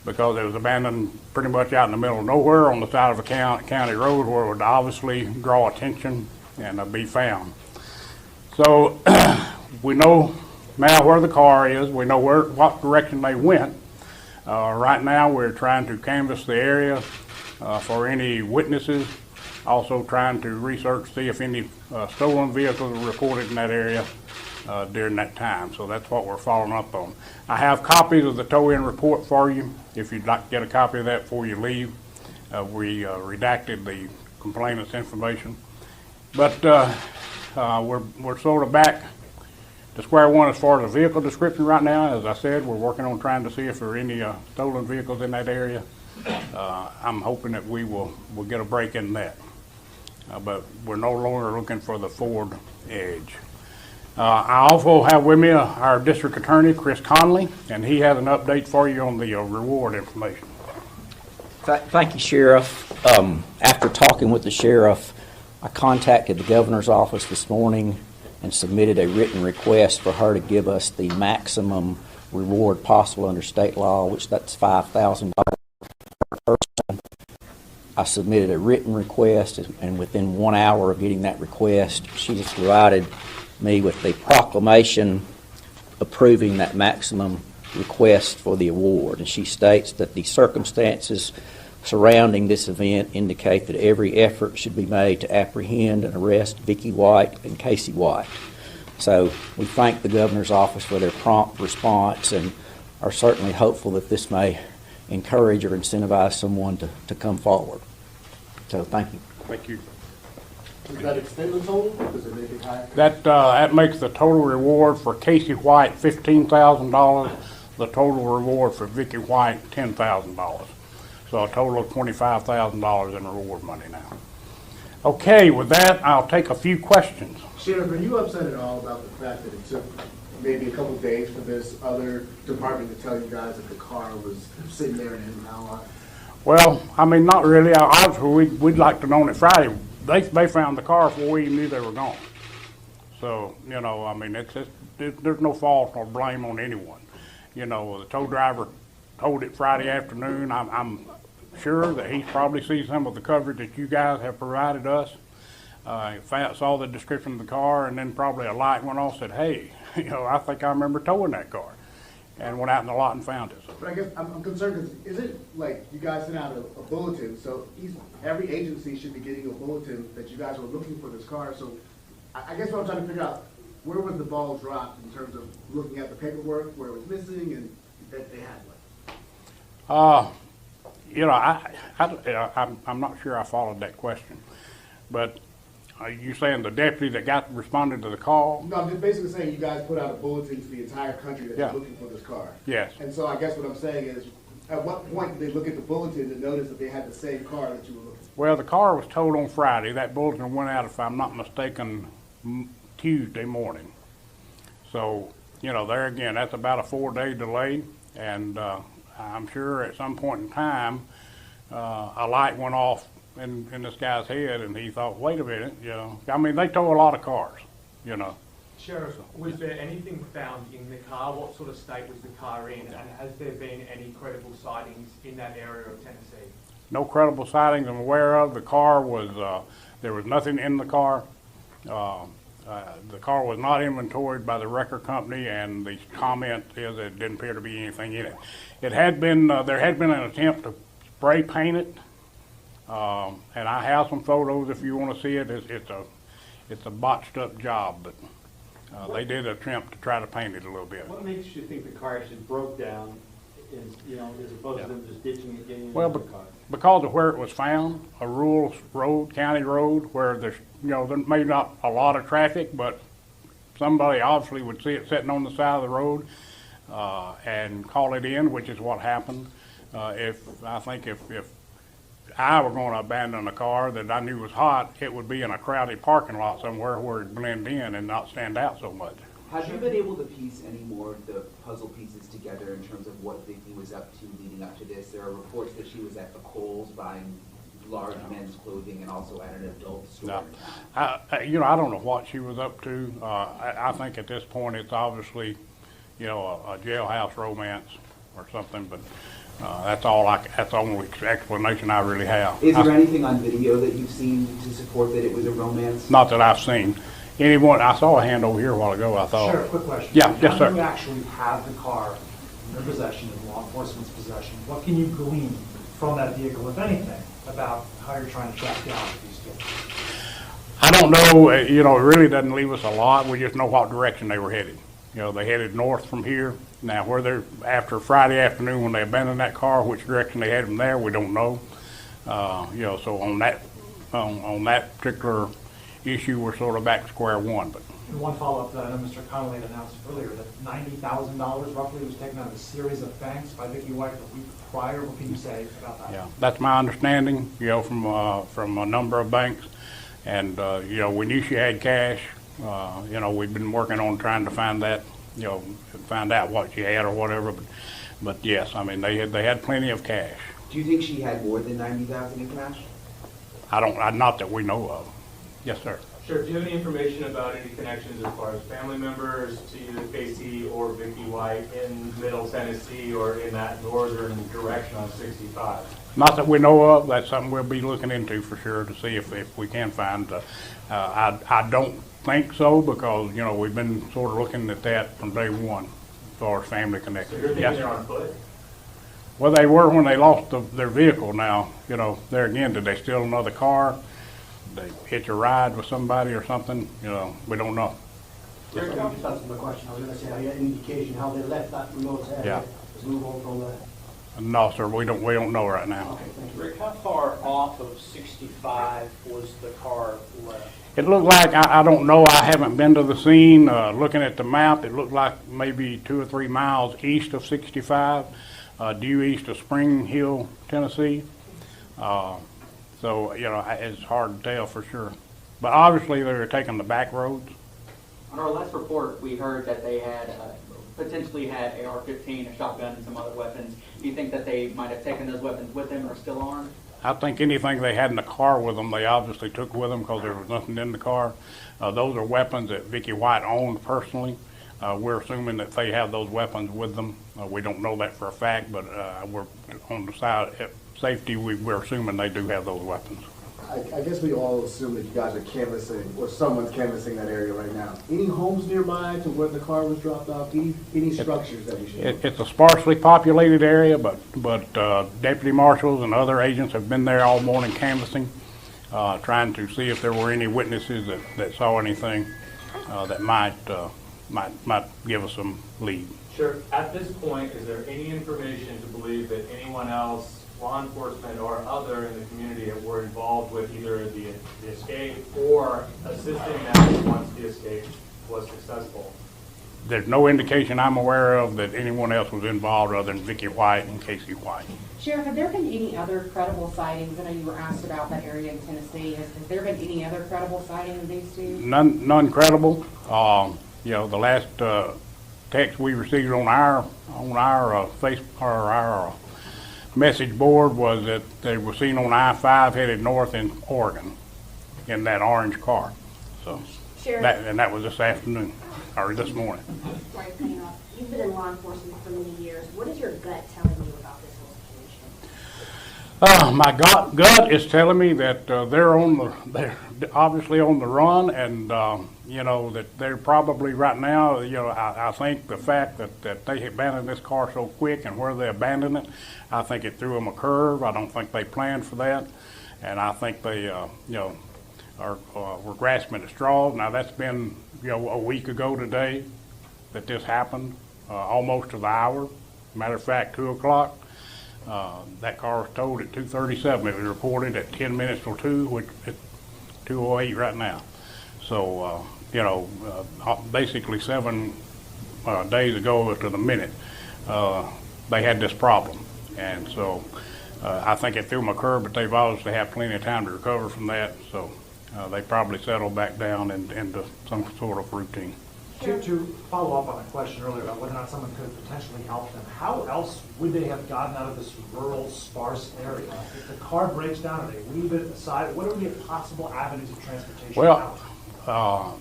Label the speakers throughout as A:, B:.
A: because it was abandoned pretty much out in the middle of nowhere on the side of a county road where it would obviously draw attention and be found. So we know now where the car is. We know what direction they went. Right now we're trying to canvass the area for any witnesses, also trying to research, see if any stolen vehicles were reported in that area during that time. So that's what we're following up on. I have copies of the tow-in report for you if you'd like to get a copy of that before you leave. We redacted the complainant's information. But we're sort of back to square one as far as the vehicle description right now. As I said, we're working on trying to see if there are any stolen vehicles in that area. I'm hoping that we'll get a break in that. But we're no longer looking for the Ford Edge. I also have with me our district attorney, Chris Conley, and he has an update for you on the reward information.
B: Thank you, Sheriff. After talking with the sheriff, I contacted the governor's office this morning and submitted a written request for her to give us the maximum reward possible under state law, which that's $5,000 per person. I submitted a written request, and within 1 hour of getting that request, she just provided me with the proclamation approving that maximum request for the award. And she states that the circumstances surrounding this event indicate that every effort should be made to apprehend and arrest Vicky White and Casey White. So we thank the governor's office for their prompt response and are certainly hopeful that this may encourage or incentivize someone to come forward. So thank you.
A: Thank you.
C: Does that extend the total? Does it make it higher?
A: That makes the total reward for Casey White $15,000. The total reward for Vicky White $10,000. So a total of $25,000 in reward money now. Okay, with that, I'll take a few questions.
C: Sheriff, are you upset at all about the fact that it took maybe a couple of days for this other department to tell you guys that the car was sitting there in impound lot?
A: Well, I mean, not really. Obviously, we'd like to know it Friday. They found the car before we even knew they were gone. So, you know, I mean, there's no fault or blame on anyone. You know, the tow driver towed it Friday afternoon. I'm sure that he probably sees some of the coverage that you guys have provided us. Saw the description of the car, and then probably a light went off, said, hey, you know, I think I remember towing that car, and went out in the lot and found it. So.
C: But I guess I'm concerned because is it like you guys sent out a bulletin, so every agency should be getting a bulletin that you guys were looking for this car. So I guess what I'm trying to figure out, where was the ball dropped in terms of looking at the paperwork, where it was missing, and that they had one?
A: You know, I'm not sure I followed that question, but are you saying the deputy that responded to the call?
C: No, I'm just basically saying you guys put out a bulletin to the entire country that you're looking for this car.
A: Yes.
C: And so I guess what I'm saying is, at what point did they look at the bulletin to notice that they had the same car that you were looking for?
A: Well, the car was towed on Friday. That bulletin went out, if I'm not mistaken, Tuesday morning. So, you know, there again, that's about a 4-day delay, and I'm sure at some point in time, a light went off in this guy's head, and he thought, wait a minute, you know. I mean, they tow a lot of cars, you know.
D: Sheriff, was there anything found in the car? What sort of state was the car in? And has there been any credible sightings in that area of Tennessee?
A: No credible sightings I'm aware of. The car was, there was nothing in the car. The car was not inventoried by the record company, and the comment is that it didn't appear to be anything in it. It had been, there had been an attempt to spray paint it, and I have some photos if you want to see it. It's a botched up job, but they did attempt to try to paint it a little bit.
E: What makes you think the car actually broke down, as opposed to them just ditching it, getting
A: Well,
E: another car?
A: Because of where it was found, a rural road, county road, where there's, you know, there may not a lot of traffic, but somebody obviously would see it sitting on the side of the road and call it in, which is what happened. If I were going to abandon a car that I knew was hot, it would be in a crowded parking lot somewhere where it'd blend in and not stand out so much.
F: Have you been able to piece any more of the puzzle pieces together in terms of what Vicky was up to leading up to this? There are reports that she was at the Kohl's buying large men's clothing and also at an adult store.
A: No. You know, I don't know what she was up to. I think at this point it's obviously, you know, a jailhouse romance or something, but That's that's the only explanation I really have.
F: Is there anything on video that you've seen to support that it was a romance?
A: Not that I've seen. Anyone, I saw a hand over here a while ago, I thought.
G: Sure, quick question.
A: Yeah, yes, sir.
G: Now you actually have the car in your possession, in law enforcement's possession. What can you glean from that vehicle, if anything, about how you're trying to track down these people?
A: I don't know, you know, it really doesn't leave us a lot. We just know what direction they were headed. You know, they headed north from here. Now, where they're, after Friday afternoon when they abandoned that car, which direction they headed from there, we don't know. You know, so on that particular issue, we're sort of back to square one. But
G: And one follow-up that I know Mr. Connolly had announced earlier, that $90,000 roughly was taken out of a series of banks by Vicky White the week prior. What can you say about that?
A: yeah, that's my understanding, you know, from a number of banks. And, you know, we knew she had cash. You know, we've been working on trying to find that, you know, find out what she had or whatever. But yes, I mean, they had plenty of cash.
F: Do you think she had more than 90,000 in cash?
A: Not that we know of. Yes, sir.
D: Sure, do you have any information about any connections as far as family members to either Casey or Vicky White in Middle Tennessee or in that northern direction on 65?
A: Not that we know of. That's something we'll be looking into for sure to see if we can find. I don't think so because, you know, we've been sort of looking at that from day one as far as family
D: So
A: connections.
D: you're thinking
A: Yes,
D: they're
A: sir.
D: on foot?
A: Well, they were when they lost their vehicle. Now, you know, there again, did they steal another car? They hitch a ride with somebody or something? You know, we don't know.
H: That's my question. I was gonna say, have you had any indication how they left that remote area?
A: Yeah.
H: Let's move on from that.
A: No, sir, we don't know right now.
H: Okay, thank you.
I: Rick, how far off of 65 was the car left?
A: It looked like, I don't know, I haven't been to the scene. Looking at the map, it looked like maybe 2 or 3 miles east of 65, due east of Spring Hill, Tennessee. So, you know, it's hard to tell for sure. But obviously, they're taking the back roads.
J: On our last report, we heard that they had potentially had AR-15, a shotgun, and some other weapons. Do you think that they might have taken those weapons with them or still armed?
A: I think anything they had in the car with them, they obviously took with them because there was nothing in the car. Those are weapons that Vicky White owned personally. We're assuming that they have those weapons with them. We don't know that for a fact, but we're on the side of safety. We're assuming they do have those weapons.
C: I guess we all assume that you guys are canvassing, or someone's canvassing that area right now. Any homes nearby to where the car was dropped off? Any structures that we should know?
A: It's a sparsely populated area, but deputy marshals and other agents have been there all morning canvassing, trying to see if there were any witnesses that saw anything that might give us some lead.
D: Sure. At this point, is there any information to believe that anyone else, law enforcement or other in the community, that were involved with either the escape or assisting them once the escape was successful?
A: There's no indication I'm aware of that anyone else was involved other than Vicky White and Casey White.
K: Sheriff, have there been any other credible sightings? I know you were asked about that area in Tennessee. Has there been any other credible sightings of these two?
A: None credible. You know, the last text we received on our Facebook or our message board was that they were seen on I-5 headed north in Oregon in that orange car. So
L: Sheriff,
A: that was this afternoon or this morning.
L: sorry, cutting you off. You've been in law enforcement for many years. What is your gut telling you about this whole situation?
A: My gut is telling me that they're obviously on the run, and you know that they're probably right now. You know, I think the fact that they abandoned this car so quick and where they abandoned it, I think it threw them a curve. I don't think they planned for that, and I think they you know were grasping at straws. Now that's been a week ago today that this happened, almost to the hour. Matter of fact, 2 o'clock. That car was towed at 2:37. It was reported at 10 minutes till 2, which it's 2:08 right now. So, you know, basically 7 days ago to the minute, they had this problem. And so I think it threw them a curve, but they've obviously had plenty of time to recover from that. So they probably settled back down into some sort of routine.
G: To follow up on a question earlier about whether or not someone could potentially help them, how else would they have gotten out of this rural, sparse area? If the car breaks down and they leave it aside, what are the possible avenues of transportation
A: Well,
G: out?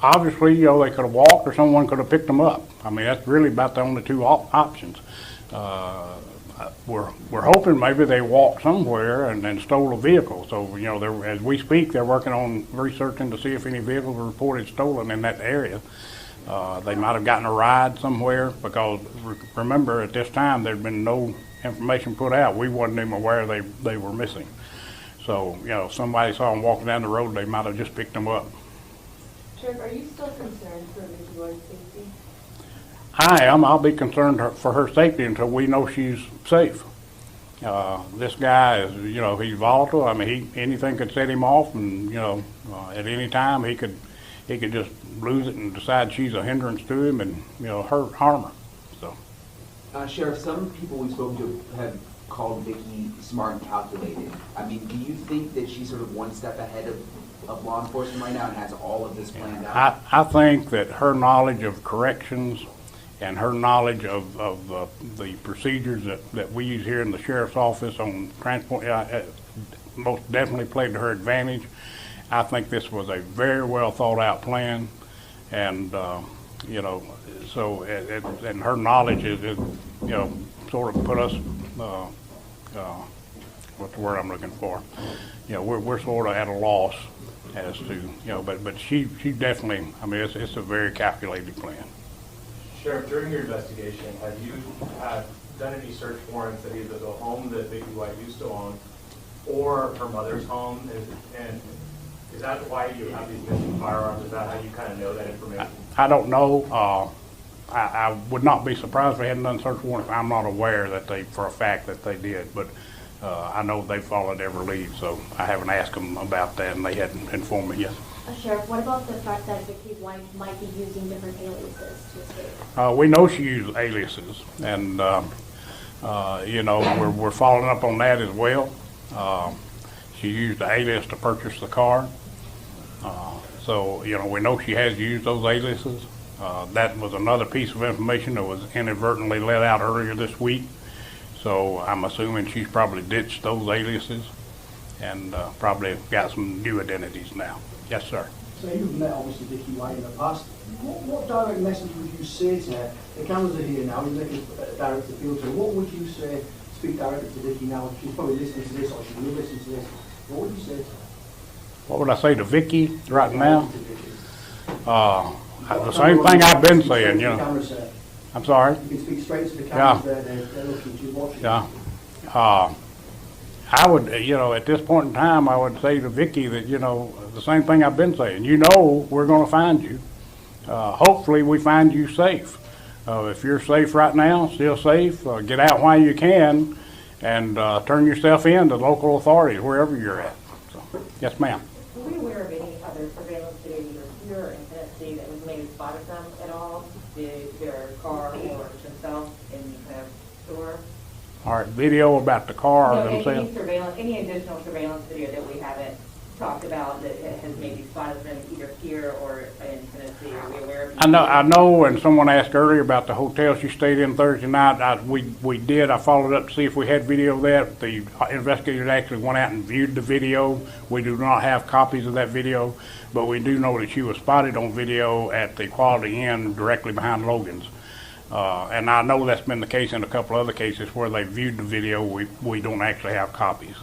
A: obviously, you know, they could have walked or someone could have picked them up. I mean, that's really about the only two options. we're hoping maybe they walked somewhere and then stole a vehicle. So, you know, as we speak, they're working on researching to see if any vehicles were reported stolen in that area. They might have gotten a ride somewhere because remember at this time there'd been no information put out. We wasn't even aware they were missing. So, you know, if somebody saw them walking down the road, they might have just picked them up.
L: Sheriff, are you still concerned for Ms. Lloyd's safety?
A: I am. I'll be concerned for her safety until we know she's safe. This guy is, you know, he's volatile. I mean, anything could set him off, and you know, at any time he could just lose it and decide she's a hindrance to him, and you know, harm her. So,
F: Sheriff, some people we've spoken to have called Vicki smart and calculated. I mean, do you think that she's sort of one step ahead of law enforcement right now and has all of this planned out?
A: I think that her knowledge of corrections and her knowledge of the procedures that we use here in the sheriff's office on transport most definitely played to her advantage. I think this was a very well thought out plan, and you know, so and her knowledge is you know, sort of put us what's the word I'm looking for? You know, we're sort of at a loss as to, you know, but she definitely, I mean, it's a very calculated plan.
D: Sheriff, during your investigation, have you done any search warrants at either the home that Vicki White used to own or her mother's home? And is that why you have these missing firearms? Is that how you kind of know that information?
A: I don't know. I would not be surprised if they hadn't done search warrants. I'm not aware that for a fact that they did, but I know they followed every lead, so I haven't asked them about that, and they hadn't informed me yet.
L: Sheriff, what about the fact that Vicki's wife might be using different aliases to escape?
A: We know she used aliases, and you know, we're following up on that as well. She used the alias to purchase the car, so you know, we know she has used those aliases. That was another piece of information that was inadvertently let out earlier this week. So I'm assuming she's probably ditched those aliases and probably got some new identities now. Yes, sir.
H: So you've met obviously Vicki White in the past. What direct message would you say to her? The cameras are here now, you make a direct appeal to her. What would you say, speak directly to Vicki now? She's probably listening to this or she will listen to this. What would you say to her?
A: What would I say to Vicki right now? The same thing I've been saying, you know. I'm sorry?
H: You can speak straight to the cameras there, they're looking, she's watching.
A: Yeah. I would, you know, at this point in time, I would say to Vicki that, you know, the same thing I've been saying. You know we're going to find you. Hopefully we find you safe. If you're safe right now, still safe, get out while you can and turn yourself in to local authorities, wherever you're at. So, yes, ma'am.
K: Were we aware of any other surveillance video either here or in Tennessee that was maybe spotted them at all? Their car or themselves in the store?
A: All right, video about the car
K: No,
A: themselves.
K: any additional surveillance video that we haven't talked about that has maybe spotted them either here or in Tennessee? Are we aware of?
A: I know, and someone asked earlier about the hotel she stayed in Thursday night. We did. I followed up to see if we had video of that. The investigators actually went out and viewed the video. We do not have copies of that video, but we do know that she was spotted on video at the Quality Inn directly behind Logan's. And I know that's been the case in a couple other cases where they viewed the video. We don't actually have copies.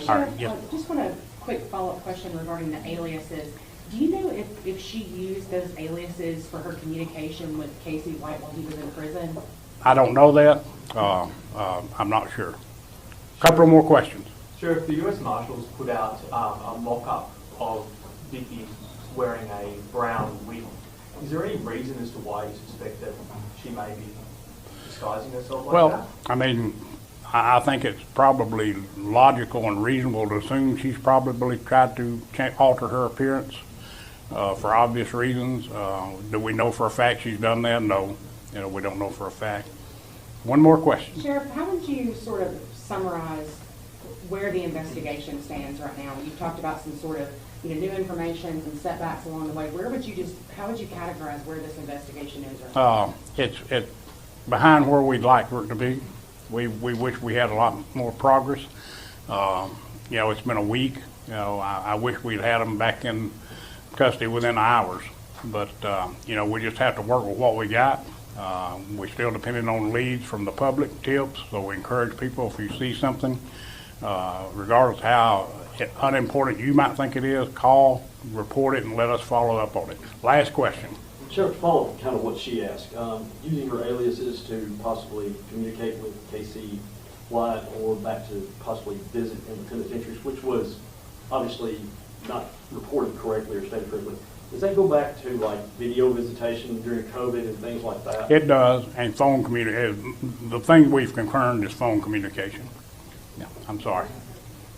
A: All right, yes.
K: Just want a quick follow-up question regarding the aliases. Do you know if she used those aliases for her communication with Casey White while he was in prison?
A: I don't know that. I'm not sure. Couple more questions.
D: Sheriff, the U.S. Marshals put out a mock-up of Vicki wearing a brown wig. Is there any reason as to why you suspect that she may be disguising herself like that?
A: Well, I mean, I think it's probably logical and reasonable to assume she's probably tried to alter her appearance for obvious reasons. Do we know for a fact she's done that? No. You know, we don't know for a fact. One more question.
K: Sheriff, how would you sort of summarize where the investigation stands right now? You've talked about some sort of new information, some setbacks along the way. How would you categorize where this investigation is right now?
A: It's behind where we'd like for it to be. We wish we had a lot more progress. You know, it's been a week. You know, I wish we'd had them back in custody within hours. But, you know, we just have to work with what we got. We're still depending on leads from the public, tips, so we encourage people, if you see something, regardless how unimportant you might think it is, call, report it, and let us follow up on it. Last question.
M: Sheriff, to follow up kind of what she asked, using her aliases to possibly communicate with KC Wyatt or back to possibly visit in the penitentiaries, which was obviously not reported correctly or stated correctly. Does that go back to like video visitation during COVID and things like that?
A: It does, and phone communication. The thing we've confirmed is phone communication. Yeah, I'm sorry.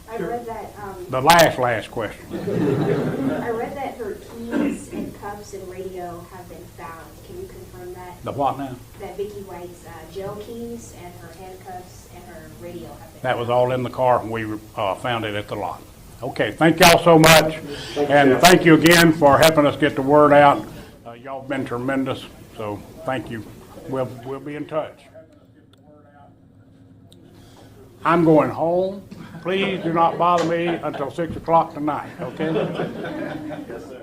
L: I read that,
A: The last question.
L: I read that her keys and cuffs and radio have been found. Can you confirm that?
A: The what now?
L: That Vicky White's jail keys and her handcuffs and her radio have been
A: That was all in the car, and we found it at the lot. Okay, thank y'all so much, and thank you again for helping us get the word out. Y'all have been tremendous, so thank you. We'll be in touch. I'm going home. Please do not bother me until 6 o'clock tonight, okay?
M: Yes, sir.